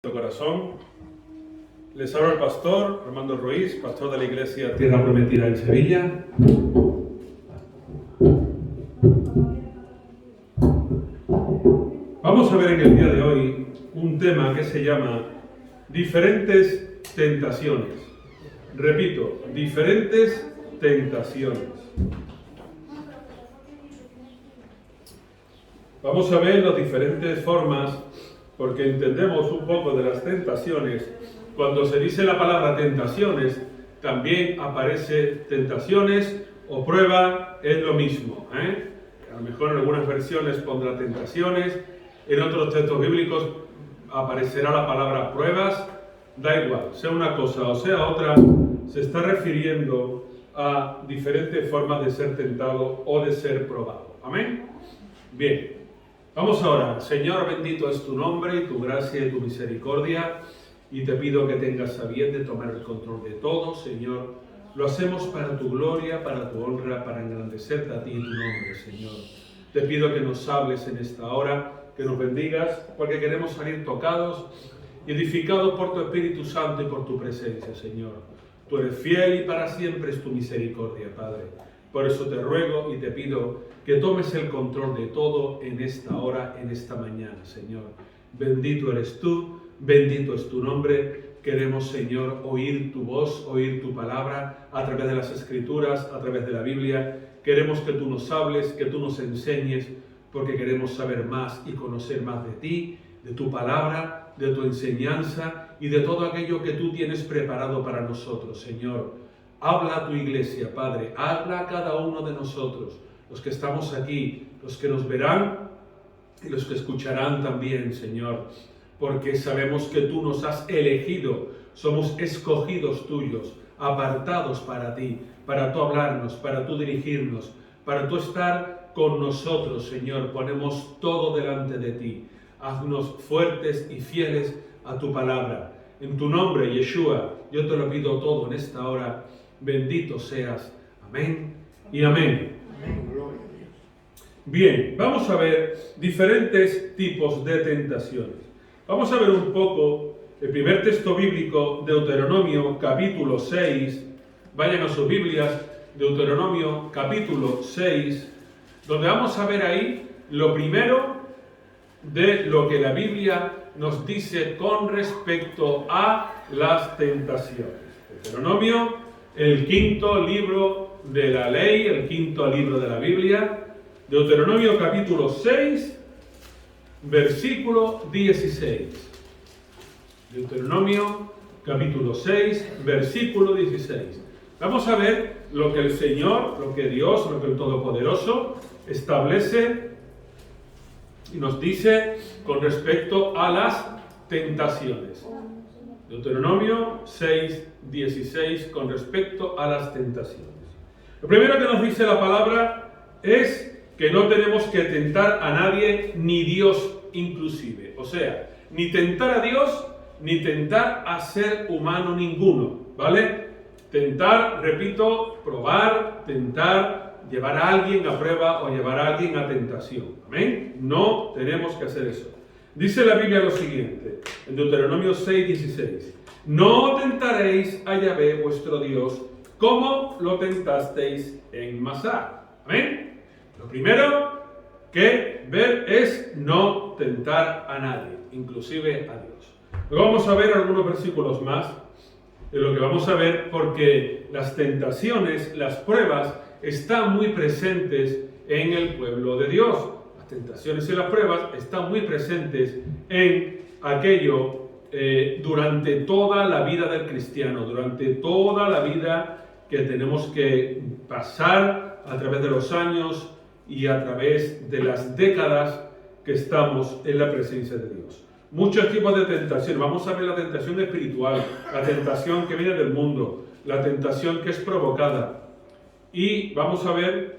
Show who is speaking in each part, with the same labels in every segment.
Speaker 1: Corazón. Les habla el pastor Armando Ruiz, pastor de la iglesia Tierra Prometida en Sevilla. Vamos a ver en el día de hoy un tema que se llama diferentes tentaciones. Repito, diferentes tentaciones. Vamos a ver las diferentes formas, porque entendemos un poco de las tentaciones. Cuando se dice la palabra tentaciones, también aparece tentaciones o prueba, es lo mismo. A lo mejor en algunas versiones pondrá tentaciones, en otros textos bíblicos aparecerá la palabra pruebas. Da igual, sea una cosa o sea otra, se está refiriendo a diferentes formas de ser tentado o de ser probado. Amén. Bien. Vamos ahora. Señor, bendito es tu nombre y tu gracia y tu misericordia, y te pido que tengas a bien de tomar el control de todo, Señor. Lo hacemos para tu gloria, para tu honra, para engrandecerte a ti y tu nombre, Señor. Te pido que nos hables en esta hora, que nos bendigas, porque queremos salir tocados y edificados por tu Espíritu Santo y por tu presencia, Señor. Tú eres fiel y para siempre es tu misericordia, Padre. Por eso te ruego y te pido que tomes el control de todo en esta hora, en esta mañana, Señor. Bendito eres tú, bendito es tu nombre. Queremos, Señor, oír tu voz, oír tu palabra a través de las Escrituras, a través de la Biblia. Queremos que tú nos hables, que tú nos enseñes, porque queremos saber más y conocer más de ti, de tu palabra, de tu enseñanza y de todo aquello que tú tienes preparado para nosotros, Señor. Habla a tu iglesia, Padre, habla a cada uno de nosotros, los que estamos aquí, los que nos verán y los que escucharán también, Señor, porque sabemos que tú nos has elegido, somos escogidos tuyos, apartados para ti, para tú hablarnos, para tú dirigirnos, para tú estar con nosotros, Señor. Ponemos todo delante de ti, haznos fuertes y fieles a tu palabra. En tu nombre, Yeshua, yo te lo pido todo en esta hora. Bendito seas. Amén y amén.
Speaker 2: Amén. Gloria a Dios.
Speaker 1: Bien, vamos a ver diferentes tipos de tentaciones. Vamos a ver un poco el primer texto bíblico, Deuteronomio capítulo 6. Vayan a sus Biblias, Deuteronomio capítulo 6, donde vamos a ver ahí lo primero de lo que la Biblia nos dice con respecto a las tentaciones. Deuteronomio, el quinto libro de la ley, el quinto libro de la Biblia, Deuteronomio capítulo 6, versículo 16. Deuteronomio capítulo 6, versículo 16. Vamos a ver lo que el Señor, lo que Dios, lo que el Todopoderoso establece y nos dice con respecto a las tentaciones. Deuteronomio 6, 16, con respecto a las tentaciones. Lo primero que nos dice la palabra es que no tenemos que tentar a nadie, ni Dios inclusive. O sea, ni tentar a Dios, ni tentar a ser humano ninguno, ¿vale? Tentar, repito, probar, tentar, llevar a alguien a prueba o llevar a alguien a tentación. ¿Amén? No tenemos que hacer eso. Dice la Biblia lo siguiente, en Deuteronomio 6, 16. No tentaréis a Yahvé vuestro Dios como lo tentasteis en Masá. ¿Amén? Lo primero que ver es no tentar a nadie, inclusive a Dios. Luego vamos a ver algunos versículos más de lo que vamos a ver, porque las tentaciones, las pruebas, están muy presentes en el pueblo de Dios. Las tentaciones y las pruebas están muy presentes en aquello durante toda la vida del cristiano, durante toda la vida que tenemos que pasar a través de los años y a través de las décadas que estamos en la presencia de Dios. Muchos tipos de tentación. Vamos a ver la tentación espiritual, la tentación que viene del mundo, la tentación que es provocada. Y vamos a ver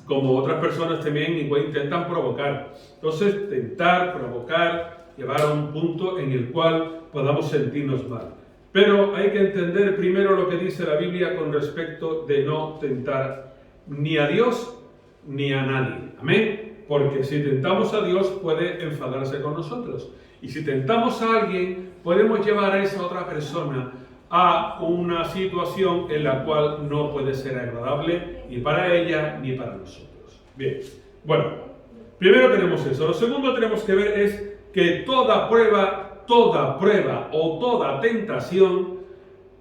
Speaker 1: como otras personas también intentan provocar. Entonces, tentar, provocar, llevar a un punto en el cual podamos sentirnos mal. Pero hay que entender primero lo que dice la Biblia con respecto de no tentar ni a Dios ni a nadie. Amén. Porque si tentamos a Dios puede enfadarse con nosotros. Y si tentamos a alguien, podemos llevar a esa otra persona a una situación en la cual no puede ser agradable ni para ella ni para nosotros. Bien, bueno, primero tenemos eso. Lo segundo tenemos que ver es que toda prueba o toda tentación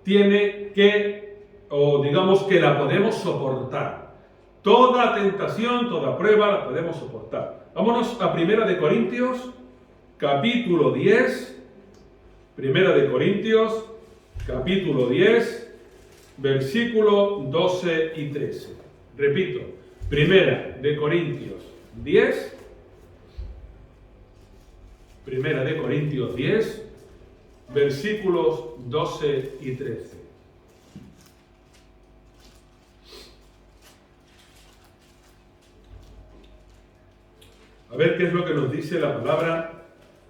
Speaker 1: tiene que, o digamos que la podemos soportar. Toda tentación, toda prueba la podemos soportar. Vámonos a 1 Corintios, capítulo 10. 1 Corintios, capítulo 10, versículo 12 y 13. Repito, 1 Corintios 10. 1 Corintios 10, versículos 12 y 13. A ver qué es lo que nos dice la palabra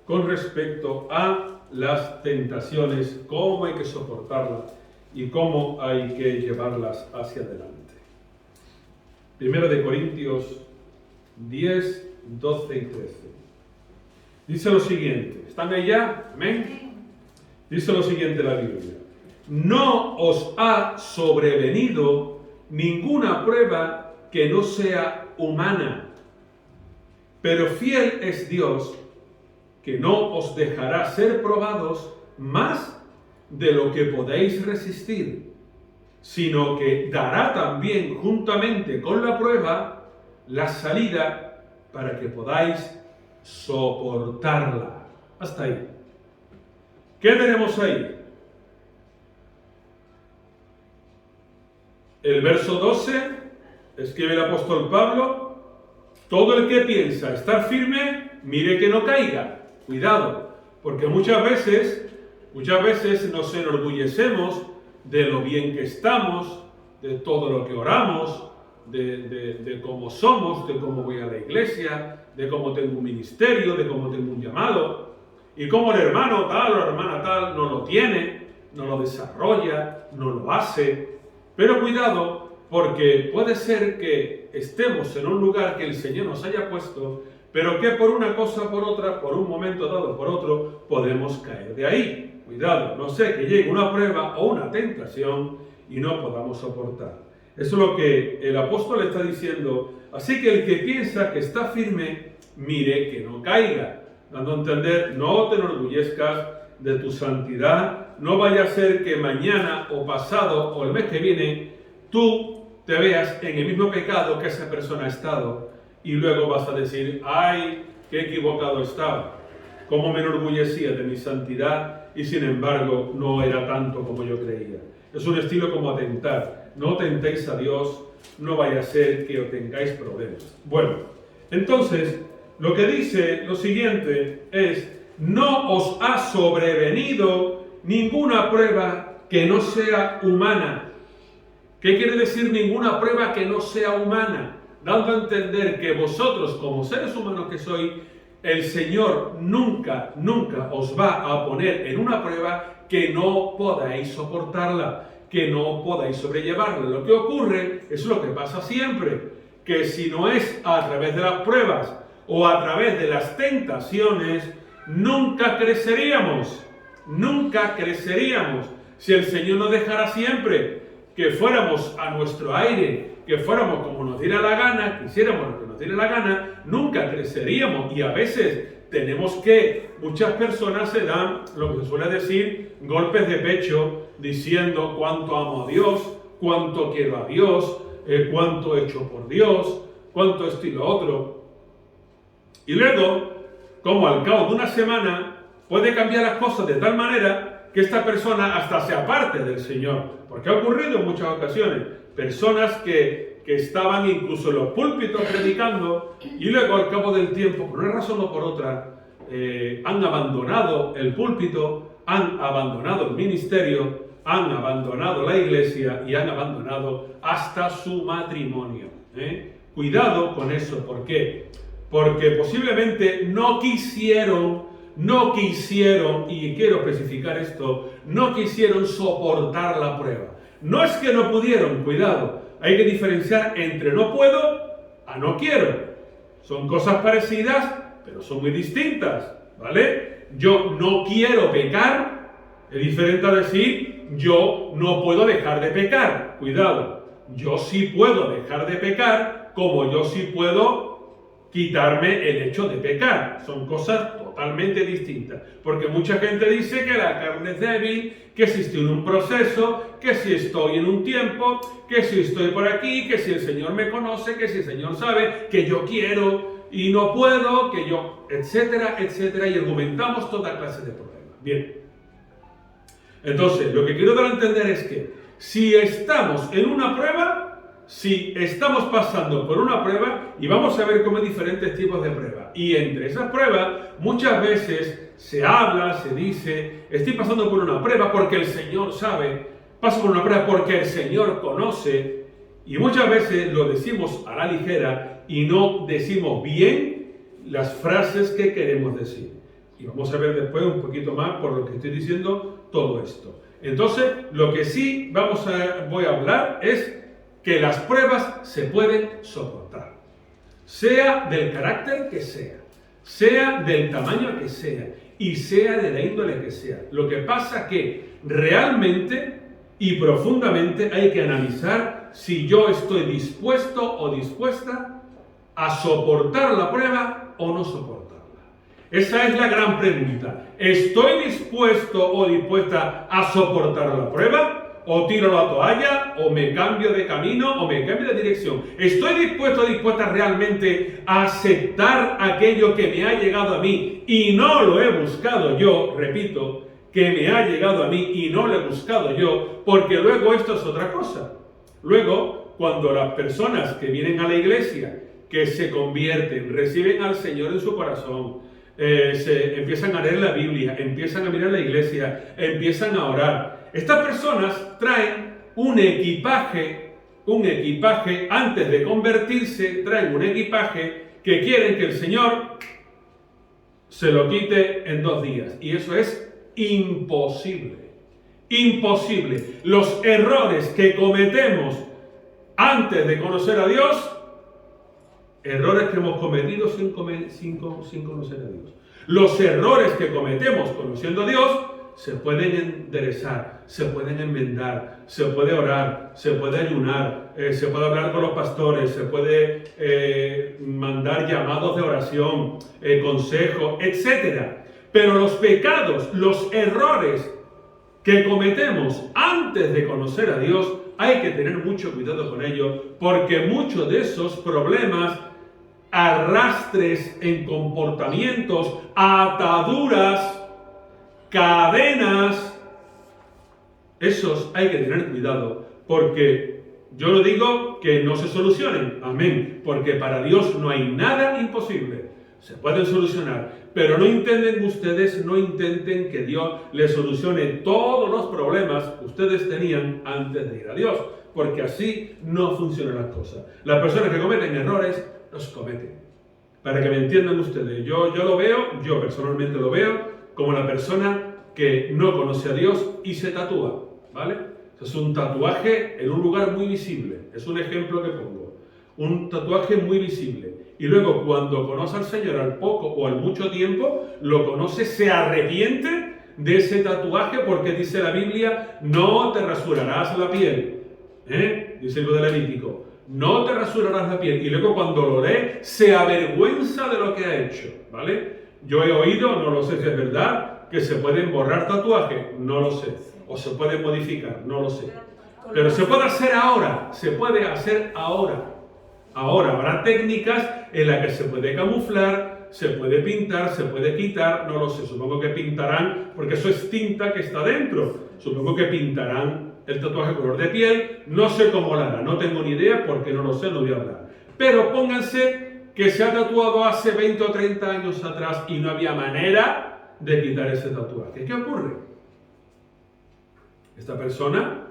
Speaker 1: con respecto a las tentaciones, cómo hay que soportarlas y cómo hay que llevarlas hacia adelante. 1 Corintios 10, 12 y 13. Dice lo siguiente, ¿están ahí ya? ¿Amén? Dice lo siguiente la Biblia: no os ha sobrevenido ninguna prueba que no sea humana, pero fiel es Dios, que no os dejará ser probados más de lo que podéis resistir, sino que dará también juntamente con la prueba la salida para que podáis soportarla. Hasta ahí. ¿Qué tenemos ahí? El verso 12, escribe el apóstol Pablo: todo el que piensa estar firme, mire que no caiga. Cuidado, porque muchas veces nos enorgullecemos de lo bien que estamos, de todo lo que oramos, de cómo somos, de cómo voy a la iglesia, de cómo tengo un ministerio, de cómo tengo un llamado, y cómo el hermano tal o la hermana tal no lo tiene, no lo desarrolla, no lo hace. Pero cuidado, porque puede ser que estemos en un lugar que el Señor nos haya puesto, pero que por una cosa, por otra, por un momento dado, por otro, podemos caer de ahí. Cuidado, no sé, que llegue una prueba o una tentación y no podamos soportar. Eso es lo que el apóstol está diciendo. Así que el que piensa que está firme, mire que no caiga. Dando a entender, no te enorgullezcas de tu santidad. No vaya a ser que mañana o pasado o el mes que viene tú te veas en el mismo pecado que esa persona ha estado. Y luego vas a decir: ay, qué equivocado estaba, cómo me enorgullecía de mi santidad y sin embargo no era tanto como yo creía. Es un estilo como atentar. No tentéis a Dios, no vaya a ser que os tengáis problemas. Bueno, entonces, lo que dice lo siguiente es: no os ha sobrevenido ninguna prueba que no sea humana. ¿Qué quiere decir ninguna prueba que no sea humana? Dando a entender que vosotros, como seres humanos que sois, el Señor nunca os va a poner en una prueba que no podáis soportarla, que no podáis sobrellevarla. Lo que ocurre es lo que pasa siempre, que si no es a través de las pruebas o a través de las tentaciones, nunca creceríamos. Si el Señor nos dejara siempre que fuéramos a nuestro aire, que fuéramos como nos diera la gana, que hiciéramos lo que nos diera la gana, nunca creceríamos. Y a veces muchas personas se dan lo que se suele decir golpes de pecho, diciendo cuánto amo a Dios, cuánto quiero a Dios, cuánto he hecho por Dios, cuánto esto y lo otro. Y luego, como al cabo de una semana, puede cambiar las cosas de tal manera que esta persona hasta se aparte del Señor. Porque ha ocurrido en muchas ocasiones. Personas que estaban incluso en los púlpitos predicando y luego al cabo del tiempo, por una razón o por otra, han abandonado el púlpito, han abandonado el ministerio, han abandonado la iglesia y han abandonado hasta su matrimonio. Cuidado con eso. ¿Por qué? Porque posiblemente no quisieron, y quiero especificar esto, no quisieron soportar la prueba. No es que no pudieron, cuidado. Hay que diferenciar entre no puedo a no quiero. Son cosas parecidas, pero son muy distintas, ¿vale? yo no quiero pecar es diferente a decir yo no puedo dejar de pecar. Cuidado, yo sí puedo dejar de pecar como yo sí puedo quitarme el hecho de pecar. Son cosas totalmente distintas. Porque mucha gente dice que la carne es débil, que si estoy en un proceso, que si estoy en un tiempo, que si estoy por aquí, que si el Señor me conoce, que si el Señor sabe que yo quiero y no puedo, que yo, etcétera, etcétera, y argumentamos toda clase de problemas. Bien. Entonces, lo que quiero dar a entender es que si estamos en una prueba, si estamos pasando por una prueba, y vamos a ver cómo hay diferentes tipos de pruebas, y entre esas pruebas muchas veces se habla, se dice, estoy pasando por una prueba porque el Señor sabe, paso por una prueba porque el Señor conoce, y muchas veces lo decimos a la ligera y no decimos bien las frases que queremos decir. Y vamos a ver después un poquito más por lo que estoy diciendo todo esto. Entonces, lo que sí voy a hablar es que las pruebas se pueden soportar, sea del carácter que sea del tamaño que sea y sea de la índole que sea. Lo que pasa que realmente y profundamente hay que analizar si yo estoy dispuesto o dispuesta a soportar la prueba o no soportarla. Esa es la gran pregunta. ¿Estoy dispuesto o dispuesta a soportar la prueba? ¿O tiro la toalla? ¿O me cambio de camino? ¿O me cambio de dirección? ¿Estoy dispuesto o dispuesta realmente a aceptar aquello que me ha llegado a mí y no lo he buscado yo? Repito, que me ha llegado a mí y no lo he buscado yo, porque luego esto es otra cosa. Luego, cuando las personas que vienen a la iglesia, que se convierten, reciben al Señor en su corazón, se empiezan a leer la Biblia, empiezan a mirar la iglesia, empiezan a orar. Estas personas traen un equipaje antes de convertirse, traen un equipaje que quieren que el Señor se lo quite en 2 días. Y eso es imposible. Imposible. Los errores que cometemos antes de conocer a Dios, errores que hemos cometido sin conocer a Dios. Los errores que cometemos conociendo a Dios se pueden enderezar, se pueden enmendar, se puede orar, se puede ayunar, se puede hablar con los pastores, se puede mandar llamados de oración, consejos, etc. Pero los pecados, los errores que cometemos antes de conocer a Dios, hay que tener mucho cuidado con ellos, porque muchos de esos problemas, arrastres en comportamientos, ataduras, cadenas, esos hay que tener cuidado, porque yo lo digo que no se solucionen, amén, porque para Dios no hay nada imposible, se pueden solucionar, pero no intenten que Dios les solucione todos los problemas que ustedes tenían antes de ir a Dios, porque así no funcionan las cosas. Las personas que cometen errores, los cometen. Para que me entiendan ustedes, yo personalmente lo veo como la persona que no conoce a Dios y se tatúa, ¿vale? Es un tatuaje en un lugar muy visible, es un ejemplo que pongo, un tatuaje muy visible. Y luego cuando conoce al Señor al poco o al mucho tiempo, lo conoce, se arrepiente de ese tatuaje porque dice la Biblia, no te rasurarás la piel, dice el libro de Levítico, no te rasurarás la piel. Y luego cuando lo lee, se avergüenza de lo que ha hecho, ¿vale? Yo he oído, no lo sé si es verdad, que se pueden borrar tatuajes, no lo sé, o se pueden modificar, no lo sé. Pero se puede hacer ahora, Ahora habrá técnicas en las que se puede camuflar, se puede pintar, se puede quitar, no lo sé, supongo que pintarán, porque eso es tinta que está dentro, supongo que pintarán el tatuaje color de piel, no sé cómo lo hará, no tengo ni idea porque no lo sé, no voy a hablar. Pero pónganse que se ha tatuado hace 20 o 30 años atrás y no había manera de quitar ese tatuaje. ¿Qué ocurre? Esta persona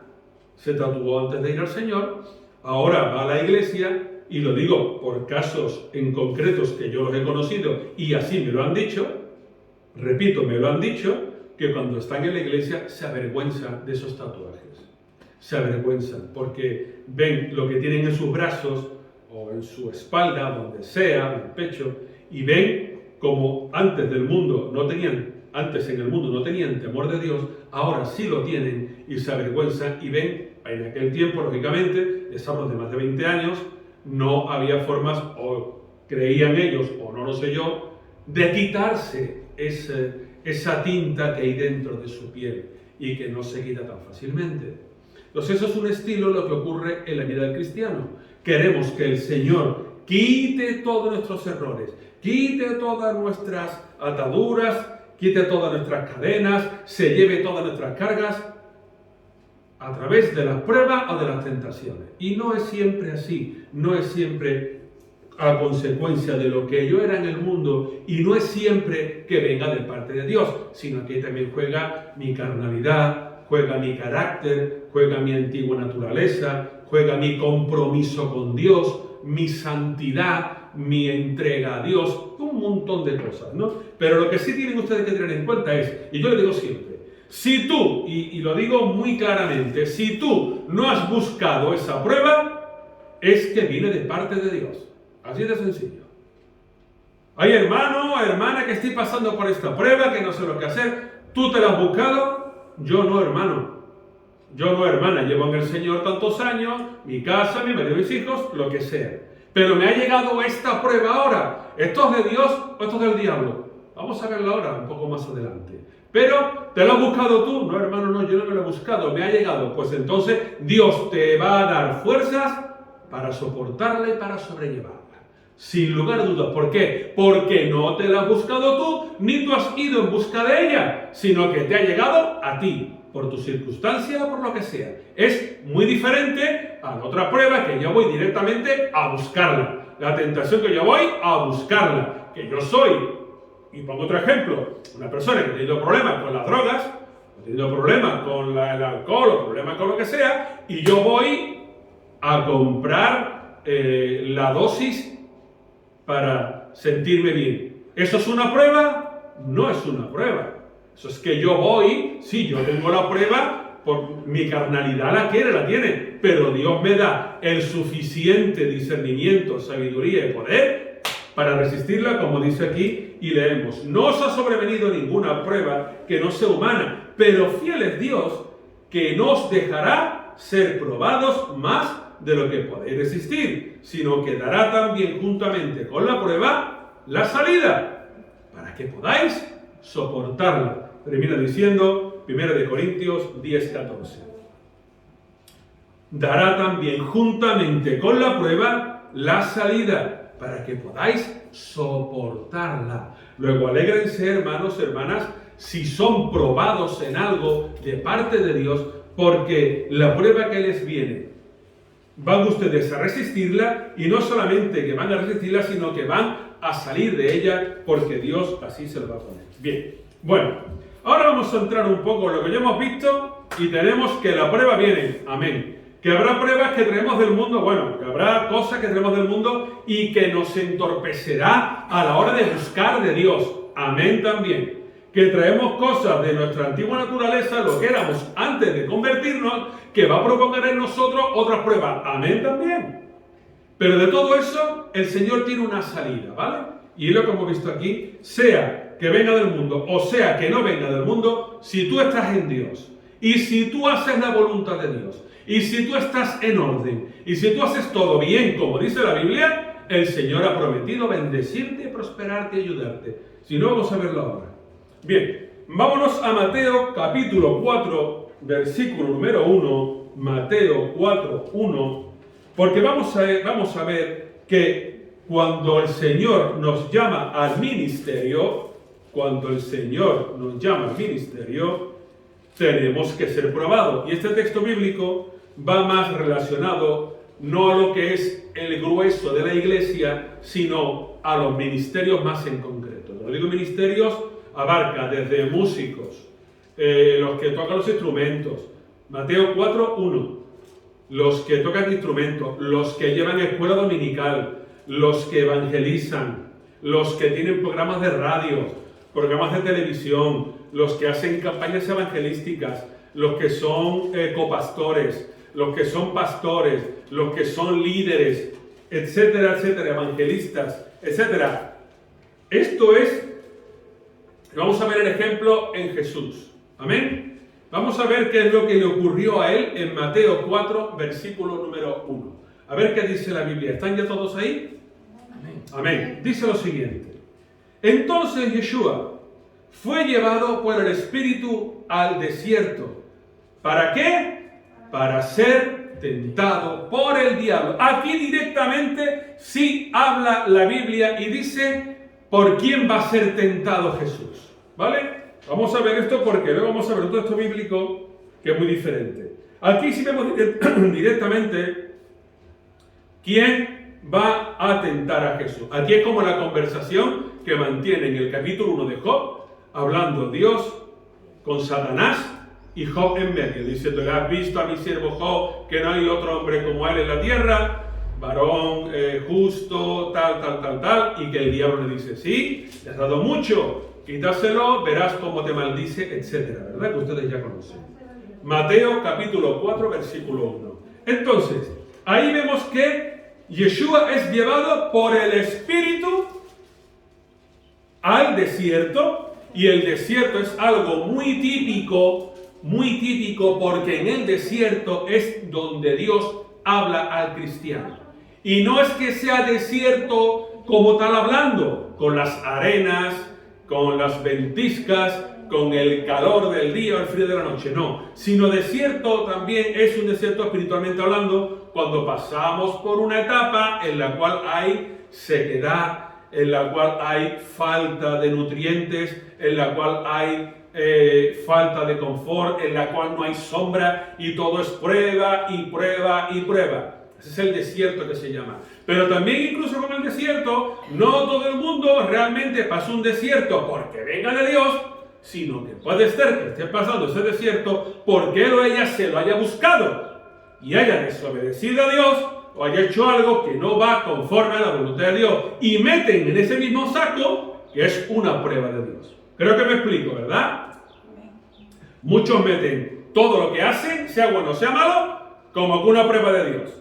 Speaker 1: se tatuó antes de ir al Señor, ahora va a la iglesia, y lo digo por casos en concretos que yo los he conocido y así me lo han dicho, repito, me lo han dicho, que cuando están en la iglesia se avergüenzan de esos tatuajes. Se avergüenzan porque ven lo que tienen en sus brazos o en su espalda, donde sea, en el pecho, y ven como antes del mundo no tenían antes en el mundo no tenían temor de Dios, ahora sí lo tienen y se avergüenzan y ven, en aquel tiempo, lógicamente, les hablo de más de 20 años, no había formas, o creían ellos, o no lo sé yo, de quitarse esa tinta que hay dentro de su piel y que no se quita tan fácilmente. Entonces eso es un estilo lo que ocurre en la vida del cristiano. Queremos que el Señor quite todos nuestros errores, quite todas nuestras ataduras, quite todas nuestras cadenas, se lleve todas nuestras cargas a través de las pruebas o de las tentaciones. Y no es siempre así, no es siempre a consecuencia de lo que yo era en el mundo, y no es siempre que venga de parte de Dios, sino que también juega mi carnalidad, juega mi carácter, juega mi antigua naturaleza, juega mi compromiso con Dios, mi santidad, mi entrega a Dios, un montón de cosas, ¿no? Pero lo que sí tienen ustedes que tener en cuenta es, y yo le digo siempre, si tú, y lo digo muy claramente, si tú no has buscado esa prueba, es que viene de parte de Dios. Así de sencillo. Hay hermano o hermana que estoy pasando por esta prueba, que no sé lo que hacer. ¿Tú te la has buscado? Yo no, hermano. Yo no, hermana. Llevo en el Señor tantos años, mi casa, mi marido, mis hijos, lo que sea. Pero me ha llegado esta prueba ahora. ¿Esto es de Dios o esto es del diablo? Vamos a verlo ahora, un poco más adelante. Pero, ¿te lo has buscado tú? No, hermano, no, yo no me lo he buscado, me ha llegado. Pues entonces Dios te va a dar fuerzas para soportarla y para sobrellevarla. Sin lugar a dudas. ¿Por qué? Porque no te la has buscado tú, ni tú has ido en busca de ella, sino que te ha llegado a ti, por tu circunstancia o por lo que sea. Es muy diferente a la otra prueba, que yo voy directamente a buscarla. La tentación que yo voy a buscarla. Que yo soy, y pongo otro ejemplo, una persona que ha tenido problemas con las drogas, ha tenido problemas con el alcohol, o problemas con lo que sea, y yo voy a comprar la dosis para sentirme bien. ¿Eso es una prueba? No es una prueba. Eso es que yo voy, sí, yo tengo la prueba, por mi carnalidad la tiene, pero Dios me da el suficiente discernimiento, sabiduría y poder para resistirla, como dice aquí, y leemos: no os ha sobrevenido ninguna prueba que no sea humana, pero fiel es Dios, que no os dejará ser probados más de lo que podéis resistir, sino que dará también juntamente con la prueba la salida, para que podáis soportarla. Termina diciendo 1 Corintios 10:14. Dará también juntamente con la prueba la salida, para que podáis soportarla. Luego, alégrense, hermanos, hermanas, si son probados en algo de parte de Dios, porque la prueba que les viene, van ustedes a resistirla, y no solamente que van a resistirla, sino que van a salir de ella, porque Dios así se lo va a poner. Bien, bueno, ahora vamos a entrar un poco en lo que ya hemos visto, y tenemos que la prueba viene, amén. Que habrá pruebas que traemos del mundo, bueno, que habrá cosas que traemos del mundo y que nos entorpecerá a la hora de buscar de Dios, amén también. Que traemos cosas de nuestra antigua naturaleza, lo que éramos antes de convertirnos, que va a provocar en nosotros otras pruebas. Amén también. Pero de todo eso, el Señor tiene una salida, ¿vale? Y es lo que hemos visto aquí, sea que venga del mundo o sea que no venga del mundo, si tú estás en Dios, y si tú haces la voluntad de Dios, y si tú estás en orden, y si tú haces todo bien, como dice la Biblia, el Señor ha prometido bendecirte, prosperarte y ayudarte. Si no, vamos a verlo ahora. Bien, vámonos a Mateo capítulo 4, versículo número 1, Mateo 4, 1, porque vamos a ver que cuando el Señor nos llama al ministerio, tenemos que ser probados. Y este texto bíblico va más relacionado no a lo que es el grueso de la iglesia, sino a los ministerios más en concreto. Cuando digo ministerios, abarca desde músicos, los que tocan los instrumentos, Mateo 4, 1, los que tocan instrumentos, los que llevan escuela dominical, los que evangelizan, los que tienen programas de radio, programas de televisión, los que hacen campañas evangelísticas, los que son copastores, los que son pastores, los que son líderes, etcétera, etcétera, evangelistas, etcétera. Esto es Vamos a ver el ejemplo en Jesús. Amén. Vamos a ver qué es lo que le ocurrió a él en Mateo 4, versículo número 1. A ver qué dice la Biblia. ¿Están ya todos ahí? Amén. Amén. Dice lo siguiente. Entonces Yeshua fue llevado por el Espíritu al desierto. ¿Para qué? Para ser tentado por el diablo. Aquí directamente sí habla la Biblia y dice por quién va a ser tentado Jesús. ¿Vale? Vamos a ver esto porque luego vamos a ver todo esto bíblico que es muy diferente. Aquí sí vemos directamente quién va a tentar a Jesús. Aquí es como la conversación que mantiene en el capítulo 1 de Job, hablando Dios con Satanás y Job en medio, diciendo: ¿has visto a mi siervo Job, que no hay otro hombre como él en la tierra? Varón justo, tal, y que el diablo le dice: sí, te has dado mucho, quítaselo, verás cómo te maldice, etcétera, ¿verdad? Que ustedes ya conocen. Mateo capítulo 4, versículo 1. Entonces, ahí vemos que Yeshua es llevado por el Espíritu al desierto, y el desierto es algo muy típico porque en el desierto es donde Dios habla al cristiano. Y no es que sea desierto como tal hablando, con las arenas, con las ventiscas, con el calor del día o el frío de la noche, no. Sino desierto también es un desierto espiritualmente hablando, cuando pasamos por una etapa en la cual hay sequedad, en la cual hay falta de nutrientes, en la cual hay falta de confort, en la cual no hay sombra y todo es prueba y prueba y prueba. Ese es el desierto que se llama. Pero también incluso con el desierto, no todo el mundo realmente pasa un desierto porque venga de Dios, sino que puede ser que esté pasando ese desierto porque él o ella se lo haya buscado y haya desobedecido a Dios o haya hecho algo que no va conforme a la voluntad de Dios y meten en ese mismo saco que es una prueba de Dios. Creo que me explico, ¿verdad? Muchos meten todo lo que hacen, sea bueno o sea malo, como una prueba de Dios.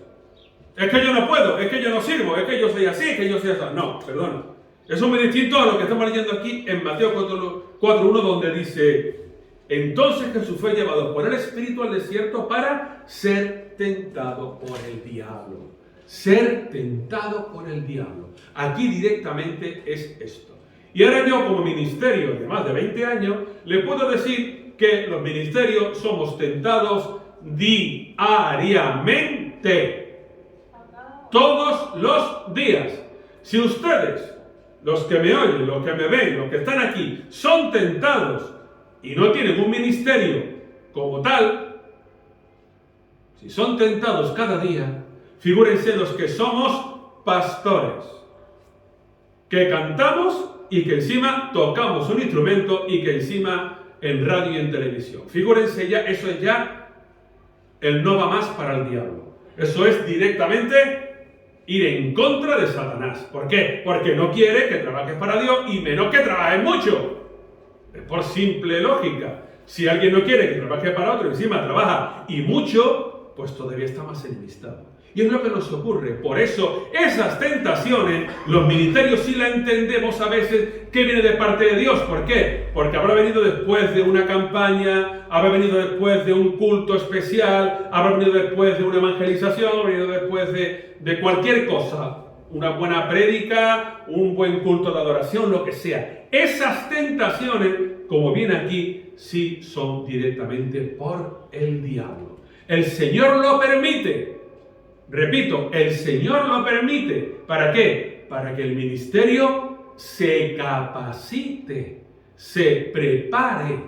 Speaker 1: Es que yo no puedo, es que yo no sirvo, es que yo soy así, es que yo soy así. No, perdona. Eso es muy distinto a lo que estamos leyendo aquí en Mateo 4.1, donde dice: entonces Jesús fue llevado por el Espíritu al desierto para ser tentado por el diablo. Ser tentado por el diablo. Aquí directamente es esto. Y ahora yo, como ministerio de más de 20 años, le puedo decir que los ministerios somos tentados diariamente. Todos los días. Si ustedes, los que me oyen, los que me ven, los que están aquí, son tentados y no tienen un ministerio como tal, si son tentados cada día, figúrense los que somos pastores, que cantamos y que encima tocamos un instrumento y que encima en radio y en televisión. Figúrense ya, eso es ya el no va más para el diablo. Eso es directamente ir en contra de Satanás. ¿Por qué? Porque no quiere que trabajes para Dios y menos que trabajes mucho. Es por simple lógica. Si alguien no quiere que trabaje para otro y encima trabaja y mucho, pues todavía está más enemistado. Y es lo que nos ocurre. Por eso, esas tentaciones, los ministerios sí la entendemos a veces que viene de parte de Dios. ¿Por qué? Porque habrá venido después de una campaña, habrá venido después de un culto especial, habrá venido después de una evangelización, habrá venido después de cualquier cosa. Una buena prédica, un buen culto de adoración, lo que sea. Esas tentaciones, como viene aquí, sí son directamente por el diablo. El Señor lo permite. Repito, el Señor lo permite. ¿Para qué? Para que el ministerio se capacite, se prepare,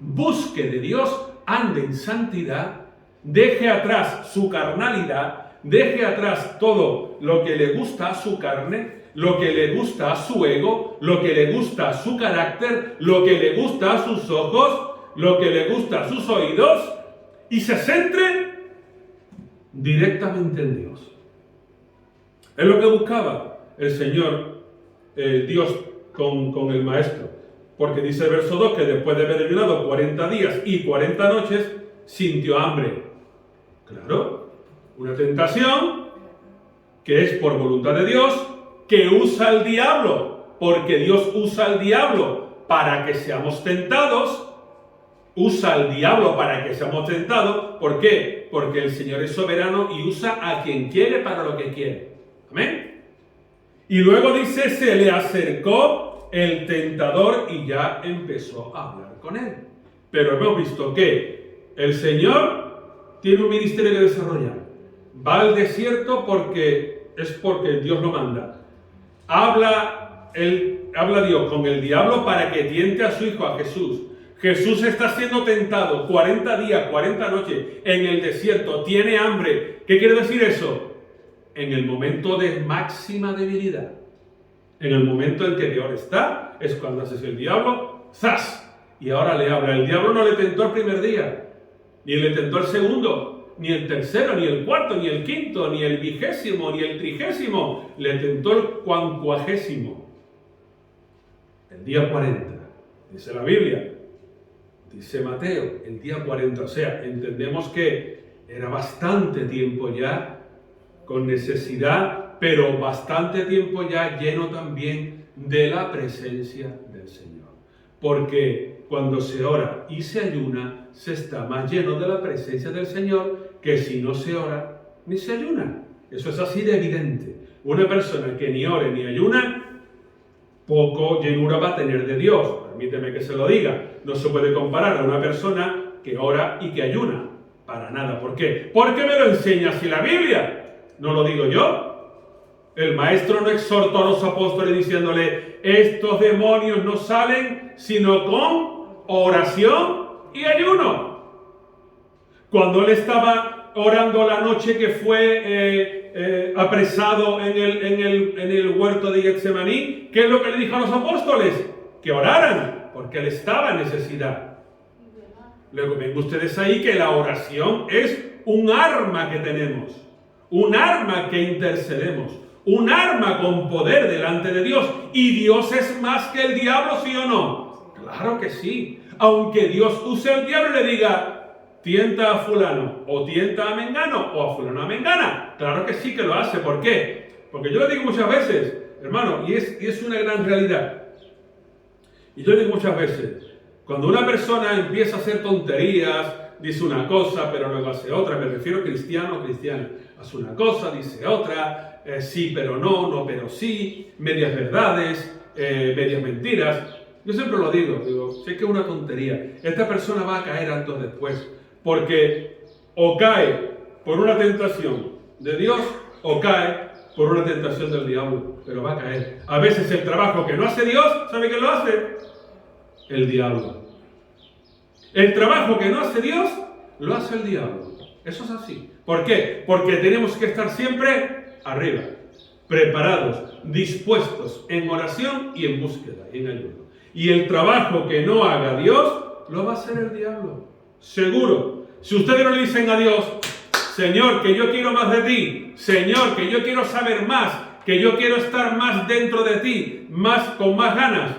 Speaker 1: busque de Dios, ande en santidad, deje atrás su carnalidad, deje atrás todo lo que le gusta a su carne, lo que le gusta a su ego, lo que le gusta a su carácter, lo que le gusta a sus ojos, lo que le gusta a sus oídos, y se centre directamente en Dios. Es lo que buscaba el Señor, Dios con el Maestro. Porque dice el verso 2 que después de haber ayunado 40 días y 40 noches, sintió hambre. Claro, una tentación que es por voluntad de Dios, que usa el diablo, porque Dios usa al diablo para que seamos tentados, usa al diablo para que seamos tentados. ¿Por qué? Porque el Señor es soberano y usa a quien quiere para lo que quiere. Amén. Y luego dice, se le acercó el tentador y ya empezó a hablar con él. Pero hemos visto que el Señor tiene un ministerio que desarrollar. Va al desierto porque Dios lo manda. Habla Dios con el diablo para que tiente a su hijo, a Jesús. Jesús está siendo tentado 40 días, 40 noches en el desierto. Tiene hambre. ¿Qué quiere decir eso? En el momento de máxima debilidad. En el momento en que peor está, es cuando hace el diablo, ¡zas! Y ahora le habla. El diablo no le tentó el primer día, ni le tentó el segundo, ni el tercero, ni el cuarto, ni el quinto, ni el 20º, ni el 30º. Le tentó el 40º. El día 40. Dice la Biblia. Dice Mateo, el día 40. O sea, entendemos que era bastante tiempo ya con necesidad, pero bastante tiempo ya lleno también de la presencia del Señor. Porque cuando se ora y se ayuna, se está más lleno de la presencia del Señor que si no se ora ni se ayuna. Eso es así de evidente. Una persona que ni ore ni ayuna, poco llenura va a tener de Dios. Permíteme que se lo diga. No se puede comparar a una persona que ora y que ayuna. Para nada. ¿Por qué? Porque me lo enseña así la Biblia. No lo digo yo. El maestro no exhortó a los apóstoles diciéndole, estos demonios no salen sino con oración y ayuno. Cuando él estaba orando la noche que fue apresado en el huerto de Getsemaní, ¿qué es lo que le dijo a los apóstoles? Que oraran, porque él estaba en necesidad. Luego ven ustedes ahí que la oración es un arma que tenemos. Un arma que intercedemos, un arma con poder delante de Dios. ¿Y Dios es más que el diablo, sí o no? Claro que sí. Aunque Dios use al diablo y le diga, tienta a fulano, o tienta a mengano, o a fulano a mengana. Claro que sí que lo hace. ¿Por qué? Porque yo lo digo muchas veces, hermano, y es una gran realidad. Y yo digo muchas veces, cuando una persona empieza a hacer tonterías, dice una cosa, pero luego hace otra. Me refiero a cristiano. Hace una cosa, dice otra. Sí, pero no, no, pero sí. Medias verdades, medias mentiras. Yo siempre lo digo, sé que es una tontería. Esta persona va a caer antes o después. Porque o cae por una tentación de Dios o cae por una tentación del diablo. Pero va a caer. A veces el trabajo que no hace Dios, ¿sabe quién lo hace? El diablo. El trabajo que no hace Dios, lo hace el diablo. Eso es así. ¿Por qué? Porque tenemos que estar siempre arriba, preparados, dispuestos, en oración y en búsqueda, y en ayuno. Y el trabajo que no haga Dios, lo va a hacer el diablo. Seguro. Si ustedes no le dicen a Dios, Señor, que yo quiero más de ti, Señor, que yo quiero saber más, que yo quiero estar más dentro de ti, con más ganas.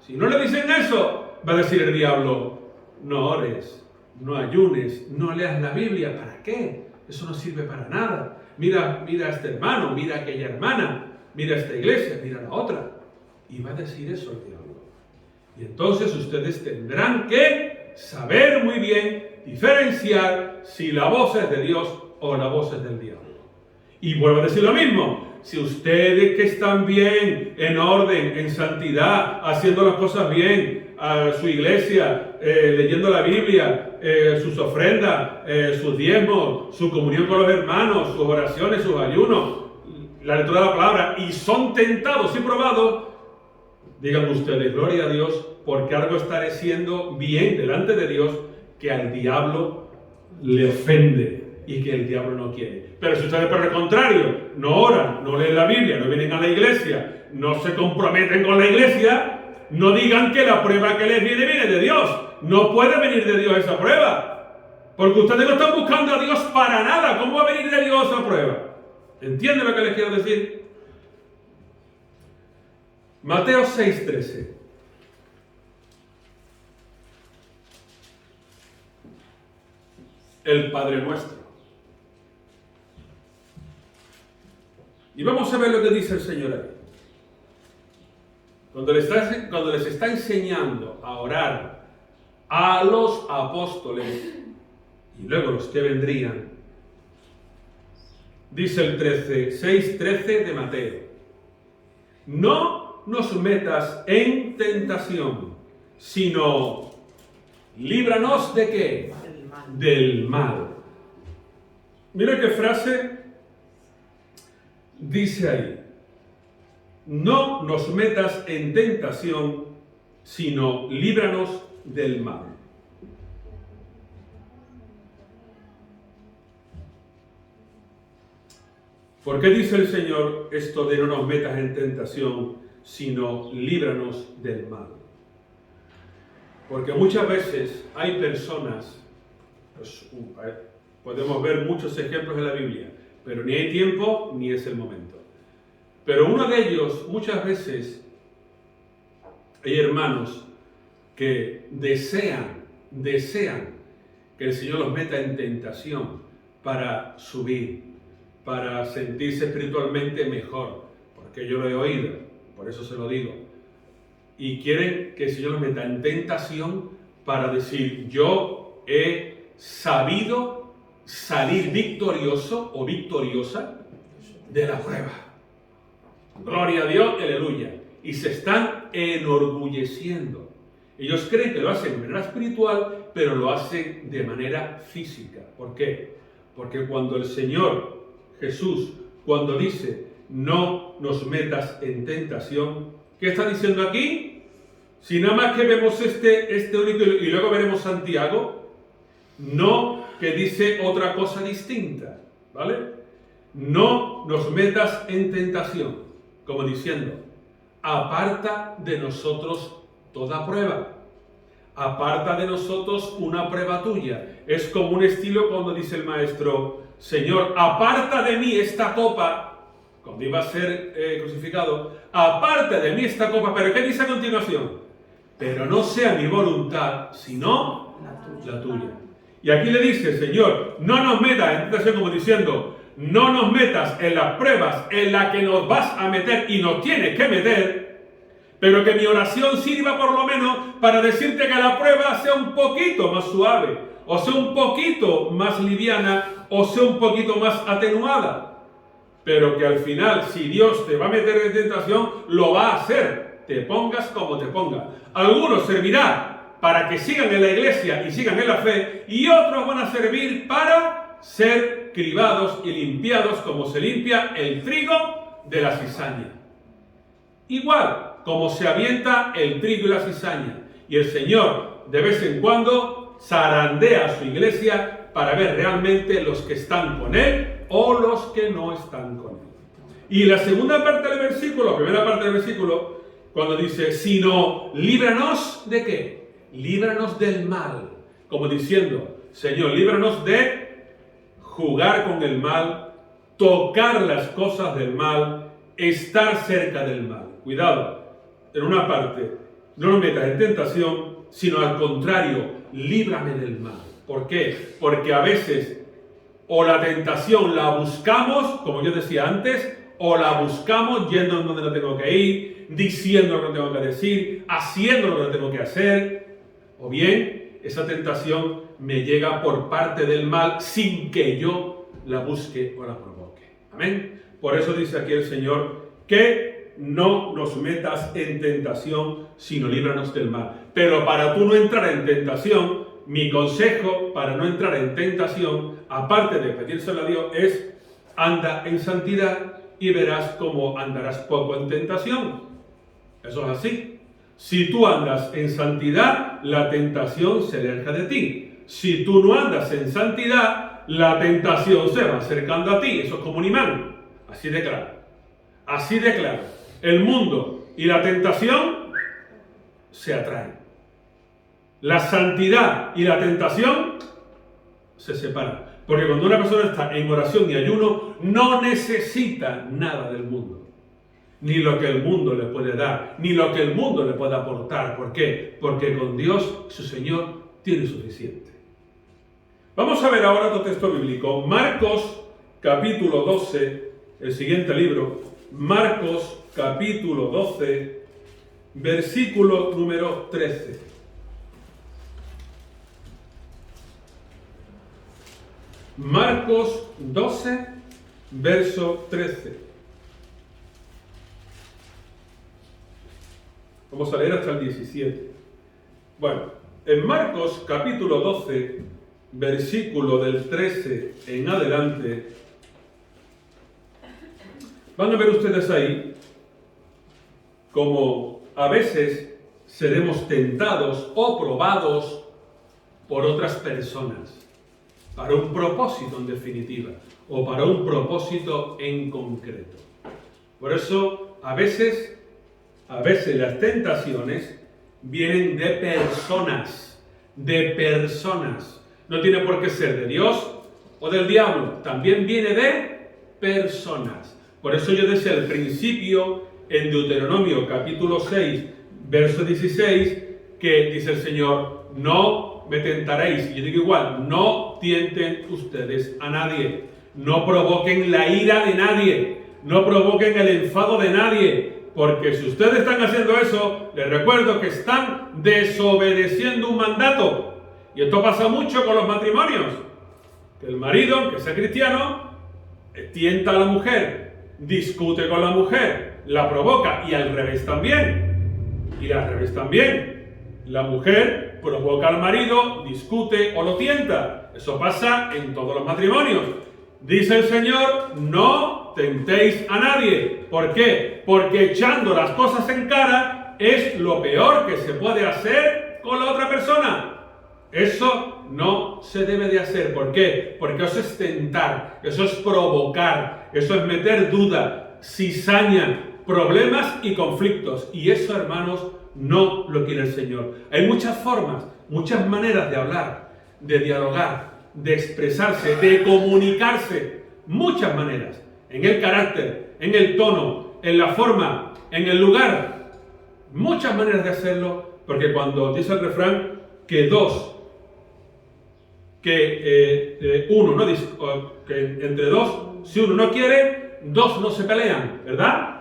Speaker 1: Si no le dicen eso, va a decir el diablo, no ores, no ayunes, no leas la Biblia. ¿Para qué? Eso no sirve para nada. Mira a este hermano, mira a aquella hermana, mira a esta iglesia, mira a la otra. Y va a decir eso el diablo. Y entonces ustedes tendrán que saber muy bien diferenciar si la voz es de Dios o la voz es del diablo. Y vuelvo a decir lo mismo. Si ustedes que están bien, en orden, en santidad, haciendo las cosas bien, a su iglesia, leyendo la Biblia, sus ofrendas, sus diezmos, su comunión con los hermanos, sus oraciones, sus ayunos, la lectura de la palabra, y son tentados y probados, digan ustedes, gloria a Dios, porque algo estaré siendo bien delante de Dios que al diablo le ofende y que el diablo no quiere. Pero si ustedes por el contrario no oran, no leen la Biblia, no vienen a la iglesia, no se comprometen con la iglesia, no digan que la prueba que les viene de Dios. No puede venir de Dios esa prueba, porque ustedes no están buscando a Dios para nada. ¿Cómo va a venir de Dios esa prueba? ¿Entienden lo que les quiero decir? Mateo 6:13. El Padre Nuestro. Y vamos a ver lo que dice el Señor ahí. cuando les está enseñando a orar a los apóstoles y luego los que vendrían, dice el 6:13 de Mateo: no nos metas en tentación, sino líbranos ¿de qué? Del mal. Mira qué frase dice ahí: no nos metas en tentación, sino líbranos del mal. ¿Por qué dice el Señor esto de no nos metas en tentación, sino líbranos del mal? Porque muchas veces hay personas, pues, podemos ver muchos ejemplos en la Biblia, pero ni hay tiempo ni es el momento. Pero uno de ellos, muchas veces, hay hermanos que desean que el Señor los meta en tentación para subir, para sentirse espiritualmente mejor, porque yo lo he oído, por eso se lo digo. Y quieren que el Señor los meta en tentación para decir: yo he sabido salir victorioso o victoriosa de la prueba. Gloria a Dios, aleluya. Y se están enorgulleciendo. Ellos creen que lo hacen de manera espiritual, pero lo hacen de manera física. ¿Por qué? Porque cuando el Señor Jesús, cuando dice no nos metas en tentación, ¿qué está diciendo aquí? Si nada más que vemos este único y luego veremos Santiago, no que dice otra cosa distinta, ¿vale? No nos metas en tentación, como diciendo, aparta de nosotros toda prueba. Aparta de nosotros una prueba tuya. Es como un estilo cuando dice el maestro: Señor, aparta de mí esta copa, cuando iba a ser crucificado, aparta de mí esta copa. ¿Pero qué dice a continuación? Pero no sea mi voluntad, sino la tuya. Y aquí le dice: Señor, no nos metas en tentación, como diciendo, no nos metas en las pruebas en las que nos vas a meter y nos tienes que meter, pero que mi oración sirva por lo menos para decirte que la prueba sea un poquito más suave, o sea un poquito más liviana, o sea un poquito más atenuada. Pero que al final, si Dios te va a meter en tentación, lo va a hacer, te pongas como te pongas. Algunos servirá para que sigan en la iglesia y sigan en la fe, y otros van a servir para ser cribados y limpiados como se limpia el trigo de la cizaña. Igual como se avienta el trigo y la cizaña. Y el Señor de vez en cuando zarandea a su iglesia para ver realmente los que están con Él o los que no están con Él. Y la segunda parte del versículo, la primera parte del versículo, cuando dice, sino líbranos ¿de qué? Líbranos del mal. Como diciendo, Señor, líbranos de jugar con el mal, tocar las cosas del mal, estar cerca del mal. Cuidado, en una parte, no nos metas en tentación, sino al contrario, líbrame del mal. ¿Por qué? Porque a veces o la tentación la buscamos, como yo decía antes, o la buscamos yendo en donde no tengo que ir, diciendo lo que tengo que decir, haciendo lo que tengo que hacer, o bien esa tentación me llega por parte del mal sin que yo la busque o la provoque. Amén. Por eso dice aquí el Señor que no nos metas en tentación, sino líbranos del mal. Pero para tú no entrar en tentación, mi consejo para no entrar en tentación, aparte de pedírselo a Dios, es anda en santidad y verás cómo andarás poco en tentación. Eso es así. Si tú andas en santidad, la tentación se aleja de ti. Si tú no andas en santidad, la tentación se va acercando a ti. Eso es como un imán. Así de claro. Así de claro. El mundo y la tentación se atraen. La santidad y la tentación se separan. Porque cuando una persona está en oración y ayuno, no necesita nada del mundo. Ni lo que el mundo le puede dar, ni lo que el mundo le puede aportar. ¿Por qué? Porque con Dios, su Señor, tiene suficiente. Vamos a ver ahora otro texto bíblico. Marcos, capítulo 12, el siguiente libro. Marcos, capítulo 12, versículo número 13. Marcos 12, verso 13. Vamos a leer hasta el 17. Bueno, en Marcos capítulo 12, versículo del 13 en adelante, van a ver ustedes ahí como a veces seremos tentados o probados por otras personas, para un propósito en definitiva, o para un propósito en concreto. Por eso, a veces las tentaciones vienen de personas, No tiene por qué ser de Dios o del diablo, también viene de personas. Por eso yo decía al principio, en Deuteronomio capítulo 6, verso 16, que dice el Señor, no me tentaréis. Y yo digo igual, no tienten ustedes a nadie, no provoquen la ira de nadie, no provoquen el enfado de nadie, porque si ustedes están haciendo eso, les recuerdo que están desobedeciendo un mandato. Y esto pasa mucho con los matrimonios, que el marido, aunque sea cristiano, tienta a la mujer, discute con la mujer, la provoca, y al revés también, la mujer provoca al marido, discute o lo tienta. Eso pasa en todos los matrimonios. Dice el Señor, no tentéis a nadie. ¿Por qué? Porque echando las cosas en cara es lo peor que se puede hacer con la otra persona. Eso no se debe de hacer. ¿Por qué? Porque eso es tentar, eso es provocar, eso es meter duda, cizaña, problemas y conflictos. Y eso, hermanos, no lo quiere el Señor. Hay muchas formas, muchas maneras de hablar, de dialogar, de expresarse, de comunicarse. Muchas maneras. En el carácter, en el tono, en la forma, en el lugar. Muchas maneras de hacerlo, porque cuando dice el refrán que entre dos, si uno no quiere, dos no se pelean, ¿verdad?